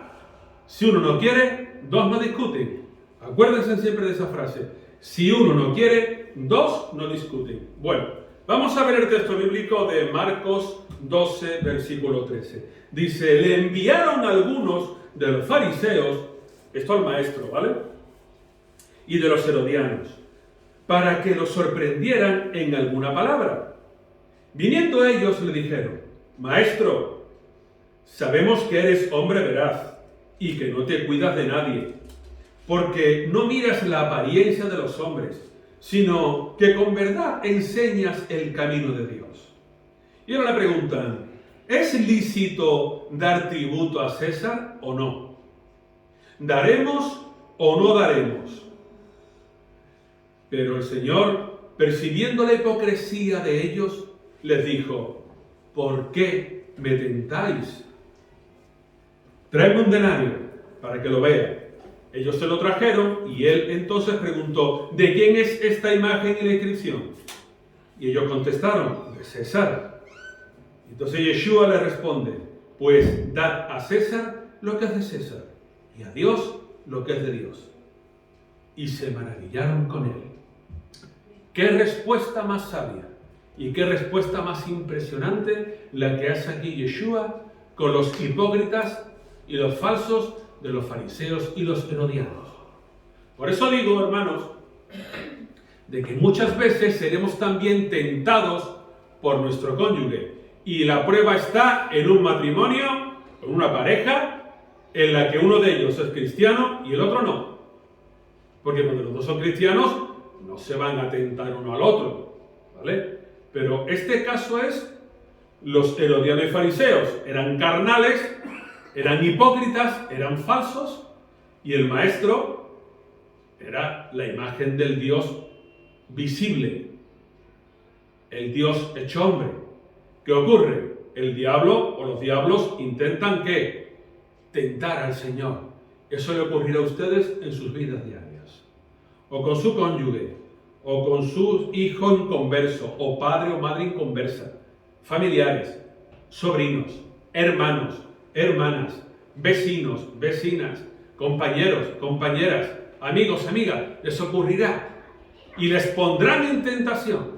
Speaker 1: Si uno no quiere, dos no discuten. Acuérdense siempre de esa frase. Si uno no quiere, dos no discuten. Bueno, vamos a ver el texto bíblico de Marcos 12, versículo 13. Dice, le enviaron algunos de los fariseos, esto al maestro, ¿vale? Y de los herodianos, para que los sorprendieran en alguna palabra. Viniendo ellos le dijeron, Maestro, sabemos que eres hombre veraz y que no te cuidas de nadie, porque no miras la apariencia de los hombres, sino que con verdad enseñas el camino de Dios. Y ahora le preguntan, ¿es lícito dar tributo a César o no? ¿Daremos o no daremos? Pero el Señor, percibiendo la hipocresía de ellos, les dijo, ¿por qué me tentáis? Tráeme un denario para que lo vea. Ellos se lo trajeron y él entonces preguntó, ¿de quién es esta imagen y la inscripción? Y ellos contestaron, de César. Entonces Yeshua le responde, pues dad a César lo que es de César y a Dios lo que es de Dios. Y se maravillaron con él. ¿Qué respuesta más sabia y qué respuesta más impresionante la que hace aquí Yeshua con los hipócritas y los falsos de los fariseos y los herodianos? Por eso digo, hermanos, de que muchas veces seremos también tentados por nuestro cónyuge. Y la prueba está en un matrimonio, en una pareja, en la que uno de ellos es cristiano y el otro no. Porque cuando los dos son cristianos, no se van a tentar uno al otro, ¿vale? Pero este caso es, los herodianos y fariseos eran carnales, eran hipócritas, eran falsos, y el maestro era la imagen del Dios visible, el Dios hecho hombre. ¿Qué ocurre? El diablo o los diablos intentan ¿qué? Tentar al Señor. Eso le ocurrirá a ustedes en sus vidas diarias. O con su cónyuge, o con su hijo inconverso, o padre o madre inconversa, familiares, sobrinos, hermanos, hermanas, vecinos, vecinas, compañeros, compañeras, amigos, amigas, les ocurrirá. Y les pondrán en tentación.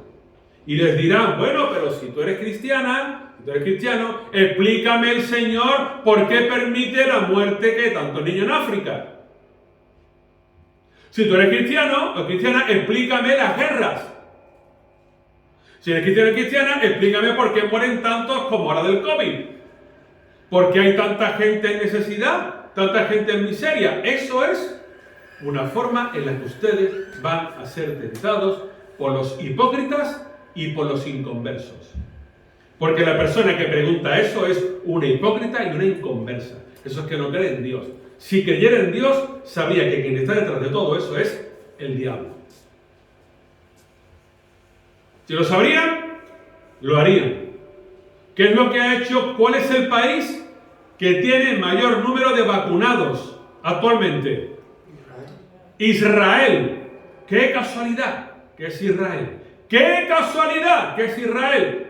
Speaker 1: Y les dirán, bueno, pero si tú eres cristiana, si tú eres cristiano, explícame el Señor por qué permite la muerte de tantos niños en África. Si tú eres cristiano o cristiana, explícame las guerras. Si eres cristiano o cristiana, explícame por qué mueren tantos como ahora del COVID. ¿Por qué hay tanta gente en necesidad? Tanta gente en miseria. Eso es una forma en la que ustedes van a ser tentados por los hipócritas y por los inconversos. Porque la persona que pregunta eso es una hipócrita y una inconversa. Eso es que no cree en Dios. Si creyera en Dios, sabría que quien está detrás de todo eso es el diablo. Si lo sabrían, lo harían. ¿Qué es lo que ha hecho? ¿Cuál es el país que tiene mayor número de vacunados actualmente? Israel. ¡Qué casualidad que es Israel! ¡Qué casualidad que es Israel!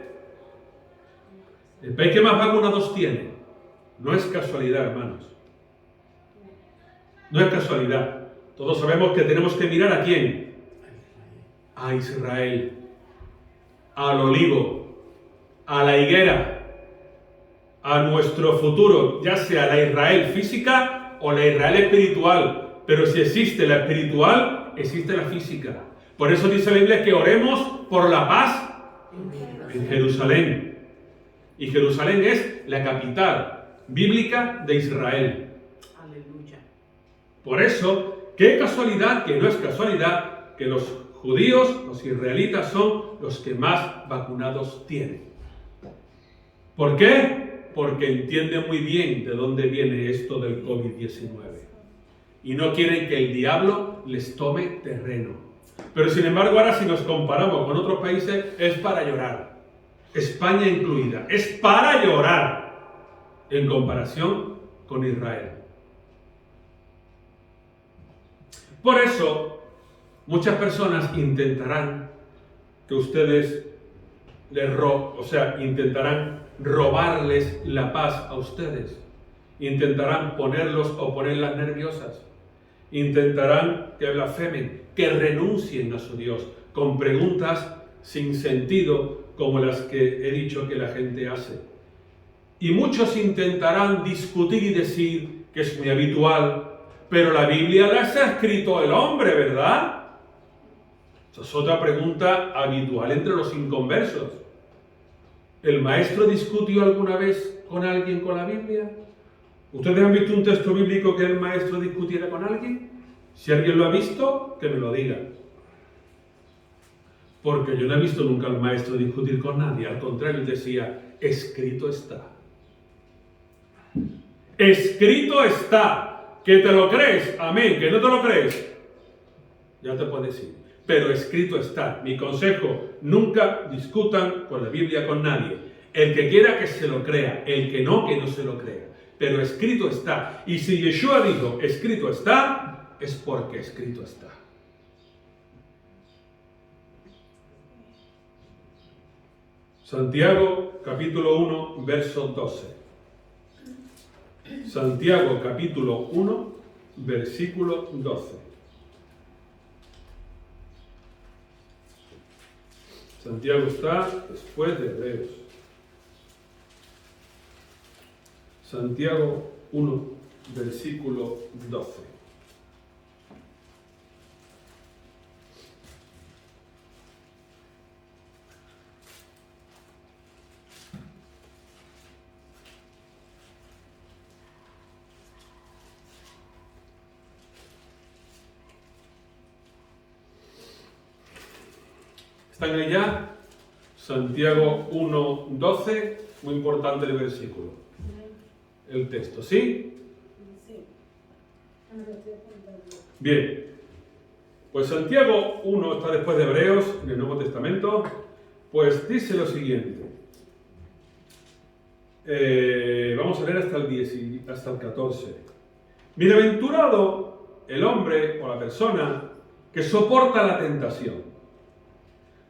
Speaker 1: El país que más vacunados tiene. No es casualidad, hermanos. No es casualidad. Todos sabemos que tenemos que mirar ¿a quién? A Israel. Al olivo. A la higuera. A nuestro futuro. Ya sea la Israel física o la Israel espiritual. Pero si existe la espiritual, existe la física. Por eso dice la Biblia que oremos por la paz en Jerusalén. Y Jerusalén es la capital bíblica de Israel.
Speaker 2: Aleluya.
Speaker 1: Por eso, qué casualidad, que no es casualidad, que los judíos, los israelitas, son los que más vacunados tienen. ¿Por qué? Porque entienden muy bien de dónde viene esto del COVID-19. Y no quieren que el diablo les tome terreno. Pero sin embargo, ahora si nos comparamos con otros países, es para llorar. España incluida. Es para llorar en comparación con Israel. Por eso, muchas personas intentarán que ustedes intentarán robarles la paz a ustedes. Intentarán ponerlos o ponerlas nerviosas. Intentarán que blasfemen, que renuncien a su Dios con preguntas sin sentido como las que he dicho que la gente hace. Y muchos intentarán discutir y decir que es muy habitual, pero la Biblia la ha escrito el hombre, ¿verdad? Esa es otra pregunta habitual entre los inconversos. ¿El maestro discutió alguna vez con alguien con la Biblia? ¿Ustedes han visto un texto bíblico que el maestro discutiera con alguien? Si alguien lo ha visto, que me lo diga. Porque yo no he visto nunca al maestro discutir con nadie. Al contrario, decía, escrito está. Escrito está. ¿Que te lo crees? Amén. ¿Que no te lo crees? Ya te puedes ir. Pero escrito está. Mi consejo, nunca discutan con la Biblia con nadie. El que quiera que se lo crea. El que no se lo crea. Pero escrito está. Y si Yeshua dijo, escrito está, es porque escrito está. Santiago, capítulo 1, verso 12. Santiago, capítulo 1, versículo 12. Santiago está después de Hebreos. Santiago 1, versículo 12. ¿Están allá? Santiago 1, 12. Muy importante el versículo. El texto, ¿sí?
Speaker 2: Sí.
Speaker 1: Bien. Pues Santiago 1 está después de Hebreos, en el Nuevo Testamento. Pues dice lo siguiente. Vamos a leer hasta el 14. Bienaventurado el hombre o la persona que soporta la tentación.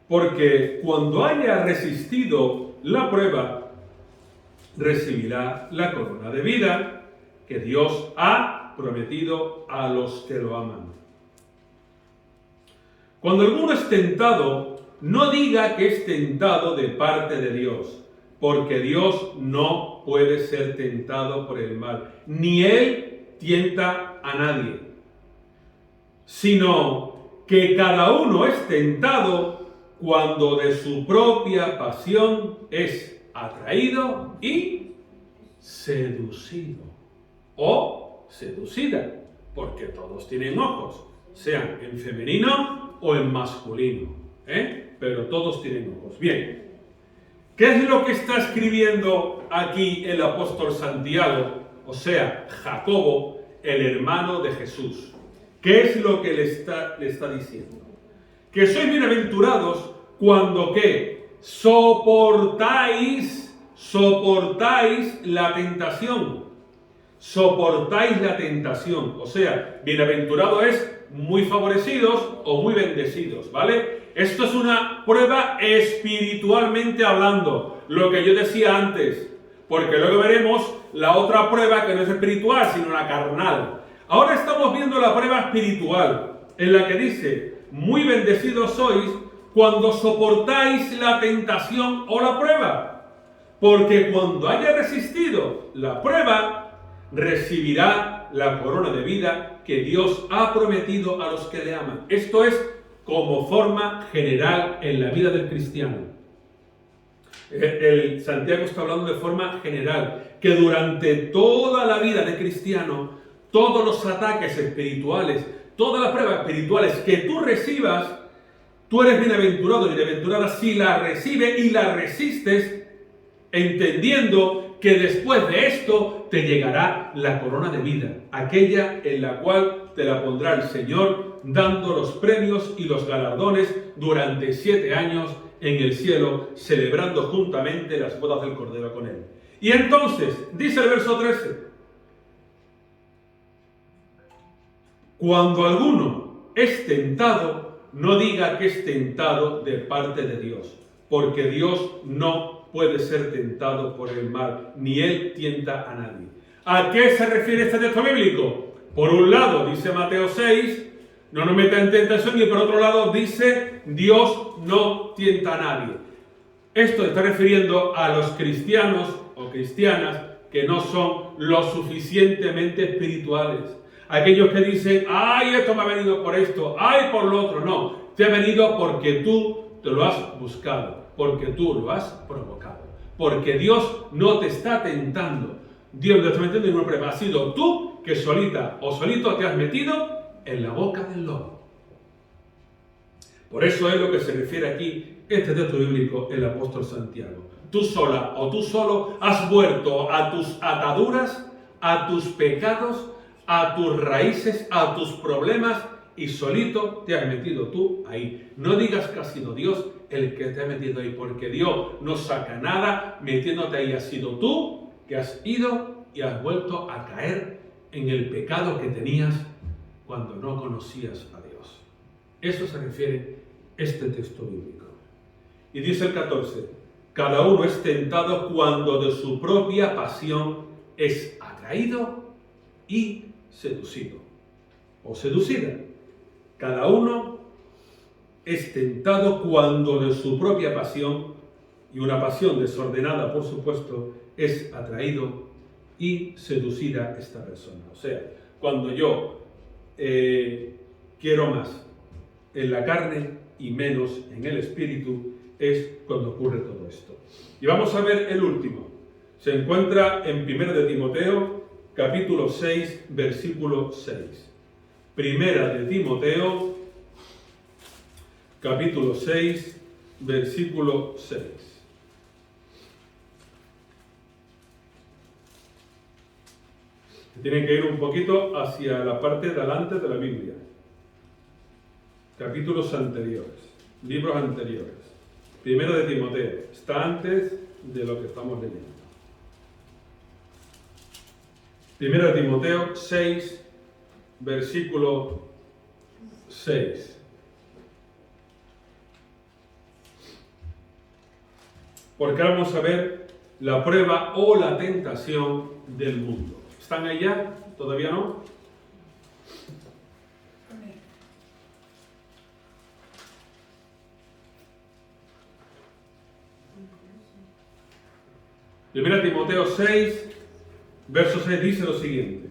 Speaker 1: Porque cuando haya resistido la prueba, recibirá la corona de vida que Dios ha prometido a los que lo aman. Cuando alguno es tentado, no diga que es tentado de parte de Dios, porque Dios no puede ser tentado por el mal, ni Él tienta a nadie, sino que cada uno es tentado cuando de su propia pasión es atraído y seducido o seducida, porque todos tienen ojos, sean en femenino o en masculino, pero todos tienen ojos. Bien, ¿qué es lo que está escribiendo aquí el apóstol Santiago, o sea, Jacobo, el hermano de Jesús? ¿Qué es lo que le está diciendo? Que sois bienaventurados cuando ¿qué? Soportáis la tentación. Soportáis la tentación. O sea, bienaventurado es muy favorecidos o muy bendecidos, ¿vale? Esto es una prueba espiritualmente hablando, lo que yo decía antes, porque luego veremos la otra prueba que no es espiritual, sino la carnal. Ahora estamos viendo la prueba espiritual, en la que dice, muy bendecidos sois cuando soportáis la tentación o la prueba, porque cuando haya resistido la prueba, recibirá la corona de vida que Dios ha prometido a los que le aman. Esto es como forma general en la vida del cristiano. El Santiago está hablando de forma general, que durante toda la vida de cristiano, todos los ataques espirituales, todas las pruebas espirituales que tú recibas, tú eres bienaventurado y bienaventurada si la recibes y la resistes, entendiendo que después de esto te llegará la corona de vida, aquella en la cual te la pondrá el Señor, dando los premios y los galardones durante 7 años en el cielo, celebrando juntamente las bodas del Cordero con Él. Y entonces, dice el verso 13, cuando alguno es tentado, no diga que es tentado de parte de Dios, porque Dios no puede ser tentado por el mal, ni Él tienta a nadie. ¿A qué se refiere este texto bíblico? Por un lado, dice Mateo 6, no nos meta en tentación, y por otro lado dice, Dios no tienta a nadie. Esto está refiriendo a los cristianos o cristianas que no son lo suficientemente espirituales. Aquellos que dicen, ay, esto me ha venido por esto, ay, por lo otro. No, te ha venido porque tú te lo has buscado, porque tú lo has provocado, porque Dios no te está tentando. Dios no te está metiendo en ninguna prueba. Ha sido tú que solita o solito te has metido en la boca del lobo. Por eso es lo que se refiere aquí este texto bíblico, el apóstol Santiago. Tú sola o tú solo has vuelto a tus ataduras, a tus pecados, a tus raíces, a tus problemas, y solito te has metido tú ahí. No digas que ha sido Dios el que te ha metido ahí, porque Dios no saca nada metiéndote ahí. Has sido tú que has ido y has vuelto a caer en el pecado que tenías cuando no conocías a Dios. Eso se refiere este texto bíblico. Y dice el 14, cada uno es tentado cuando de su propia pasión es atraído y seducido o seducida. Cada uno es tentado cuando de su propia pasión, y una pasión desordenada, por supuesto, es atraído y seducida esta persona. O sea, cuando yo quiero más en la carne y menos en el espíritu, es cuando ocurre todo esto. Y vamos a ver el último. Se encuentra en 1 de Timoteo, capítulo 6, versículo 6. Primera de Timoteo, capítulo 6, versículo 6. Tienen que ir un poquito hacia la parte de delante de la Biblia. Capítulos anteriores, libros anteriores. Primero de Timoteo, está antes de lo que estamos leyendo. Primero de Timoteo 6, versículo 6. Porque ahora vamos a ver la prueba o la tentación del mundo. ¿Están ahí ya? ¿Todavía no? 1 Timoteo 6, verso 6 dice lo siguiente.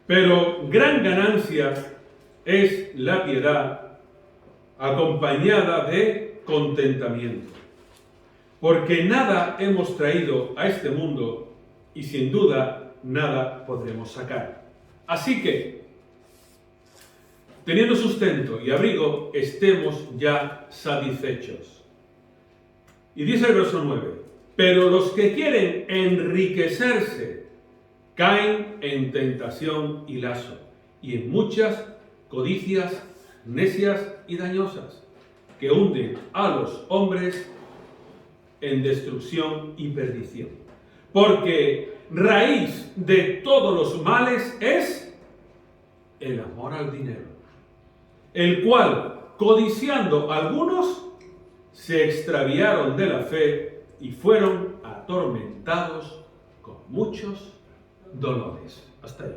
Speaker 1: Pero gran ganancia es la piedad acompañada de contentamiento, porque nada hemos traído a este mundo y sin duda nada podremos sacar. Así que, teniendo sustento y abrigo, estemos ya satisfechos. Y dice el verso 9, pero los que quieren enriquecerse caen en tentación y lazo, y en muchas codicias necias y dañosas, que hunden a los hombres en destrucción y perdición. Porque raíz de todos los males es el amor al dinero, el cual, codiciando algunos, se extraviaron de la fe y fueron atormentados con muchos dolores. Hasta ahí.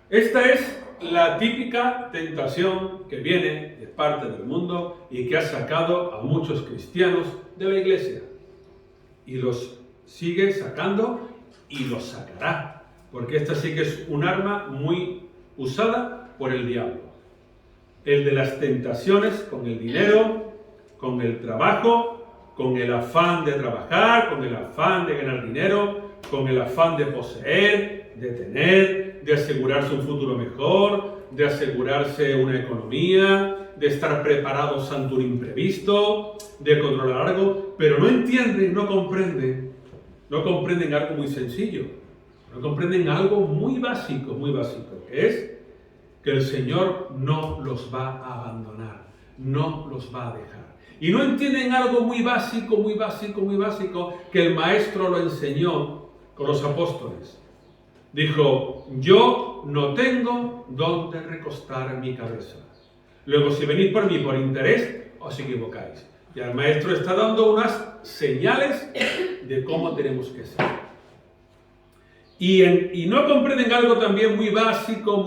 Speaker 1: Esta es la típica tentación que viene de parte del mundo y que ha sacado a muchos cristianos de la iglesia. Y los sigue sacando y los sacará. Porque esta sí que es un arma muy usada por el diablo. El de las tentaciones con el dinero, con el trabajo, con el afán de trabajar, con el afán de ganar dinero, con el afán de poseer, de tener, de asegurarse un futuro mejor, de asegurarse una economía, de estar preparados ante un imprevisto, de controlar algo, pero no entienden, no comprenden algo muy sencillo, no comprenden algo muy básico, que es que el Señor no los va a abandonar, no los va a dejar. Y no entienden algo muy básico, que el Maestro lo enseñó con los apóstoles. Dijo, yo no tengo dónde recostar mi cabeza. Luego, si venís por mí por interés, os equivocáis. Y el Maestro está dando unas señales de cómo tenemos que ser. Y no comprenden algo también muy básico,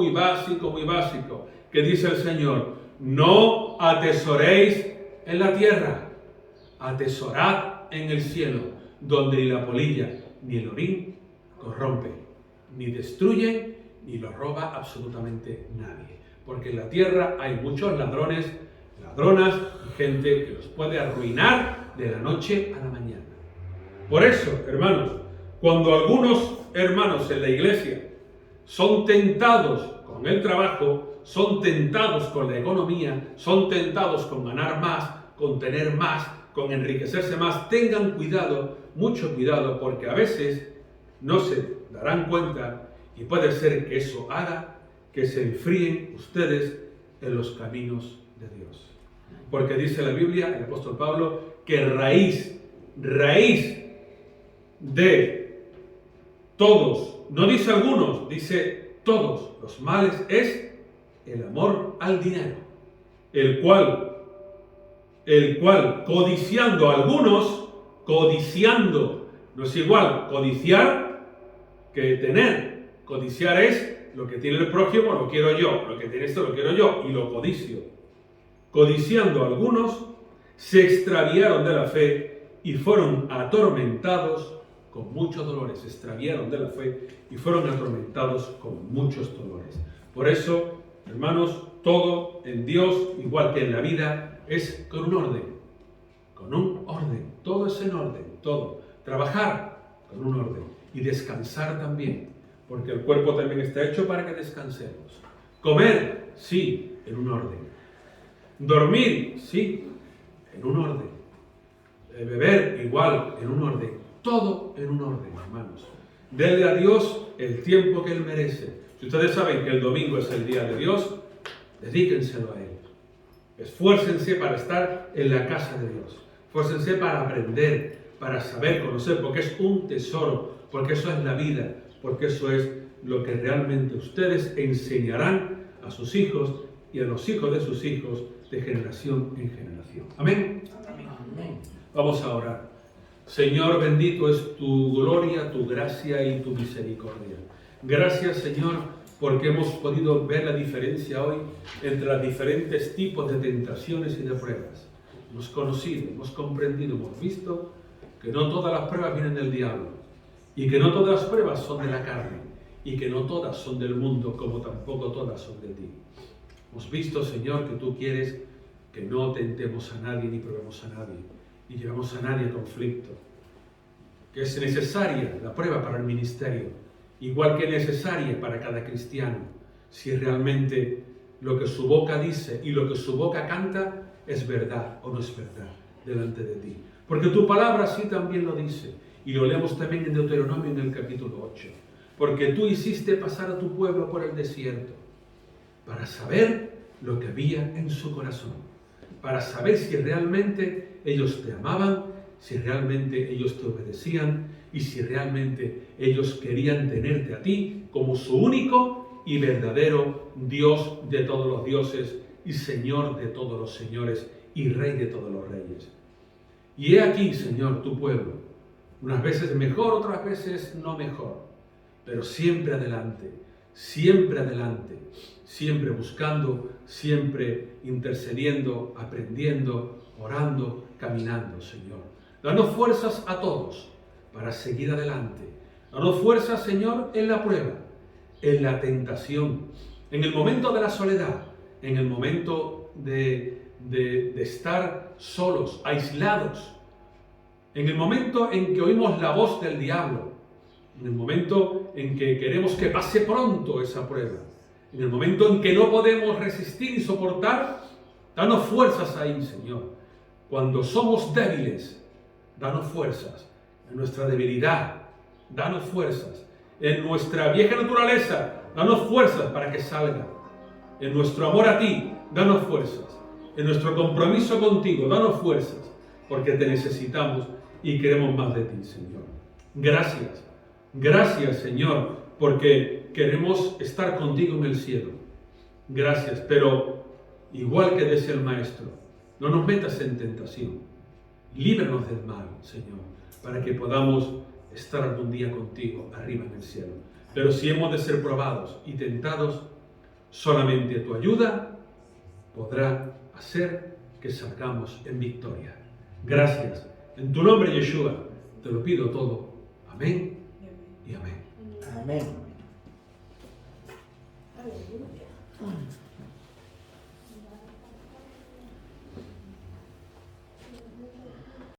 Speaker 1: que dice el Señor, no atesoréis en la tierra, atesorad en el cielo, donde ni la polilla ni el orín corrompe, ni destruye, ni lo roba absolutamente nadie. Porque en la tierra hay muchos ladrones, ladronas y gente que los puede arruinar de la noche a la mañana. Por eso, hermanos, cuando algunos hermanos en la iglesia son tentados con el trabajo, son tentados con la economía, son tentados con ganar más, con tener más, con enriquecerse más, tengan cuidado, mucho cuidado, porque a veces no se darán cuenta y puede ser que eso haga que se enfríen ustedes en los caminos de Dios. Porque dice la Biblia, el apóstol Pablo, que raíz de todos, no dice algunos, dice todos los males es el amor al dinero, el cual codiciando a algunos, codiciando, no es igual codiciar que tener. Codiciar es lo que tiene el prójimo lo quiero yo, lo que tiene esto lo quiero yo y lo codicio. Codiciando a algunos, se extraviaron de la fe y fueron atormentados con muchos dolores. Se extraviaron de la fe y fueron atormentados con muchos dolores. Por eso, hermanos, todo en Dios, igual que en la vida, es con un orden. Con un orden. Todo es en orden. Todo. Trabajar con un orden. Y descansar también. Porque el cuerpo también está hecho para que descansemos. Comer, sí, en un orden. Dormir, sí, en un orden. Beber, igual, en un orden. Todo en un orden, hermanos. Denle a Dios el tiempo que Él merece. Si ustedes saben que el domingo es el día de Dios, dedíquenselo a Él. Esfuércense para estar en la casa de Dios. Esfuércense para aprender, para saber, conocer, porque es un tesoro, porque eso es la vida, porque eso es lo que realmente ustedes enseñarán a sus hijos y a los hijos de sus hijos de generación en generación. Amén.
Speaker 2: Amén.
Speaker 1: Vamos a orar. Señor, bendito es tu gloria, tu gracia y tu misericordia. Gracias, Señor, porque hemos podido ver la diferencia hoy entre los diferentes tipos de tentaciones y de pruebas. hemos conocido, hemos comprendido, hemos visto que no todas las pruebas vienen del diablo y que no todas las pruebas son de la carne y que no todas son del mundo, como tampoco todas son de ti. Hemos visto, Señor, que tú quieres que no tentemos a nadie ni probemos a nadie, ni llevamos a nadie a conflicto, que es necesaria la prueba para el ministerio, igual que necesaria para cada cristiano, si realmente lo que su boca dice y lo que su boca canta es verdad o no es verdad delante de ti. Porque tu palabra así también lo dice, y lo leemos también en Deuteronomio en el capítulo 8. Porque tú hiciste pasar a tu pueblo por el desierto para saber lo que había en su corazón, para saber si realmente ellos te amaban, si realmente ellos te obedecían y si realmente ellos querían tenerte a ti como su único y verdadero Dios de todos los dioses y Señor de todos los señores y Rey de todos los reyes. Y he aquí, Señor, tu pueblo, unas veces mejor, otras veces no mejor, pero siempre adelante, siempre buscando, siempre intercediendo, aprendiendo, orando, caminando, Señor. Danos fuerzas a todos para seguir adelante. Danos fuerzas, Señor, en la prueba, en la tentación, en el momento de la soledad, en el momento de estar solos, aislados, en el momento en que oímos la voz del diablo, en el momento en que queremos que pase pronto esa prueba, en el momento en que no podemos resistir y soportar, danos fuerzas ahí, Señor. Cuando somos débiles, danos fuerzas. En nuestra debilidad, danos fuerzas. En nuestra vieja naturaleza, danos fuerzas para que salga. En nuestro amor a ti, danos fuerzas. En nuestro compromiso contigo, danos fuerzas, porque te necesitamos y queremos más de ti, Señor. Gracias. Gracias, Señor, porque queremos estar contigo en el cielo. Gracias, pero igual que decía el Maestro, no nos metas en tentación. Líbranos del mal, Señor, para que podamos estar algún día contigo arriba en el cielo. Pero si hemos de ser probados y tentados, solamente tu ayuda podrá hacer que salgamos en victoria. Gracias. En tu nombre, Yeshua, te lo pido todo. Amén y amén.
Speaker 3: Amén.
Speaker 2: Aleluya.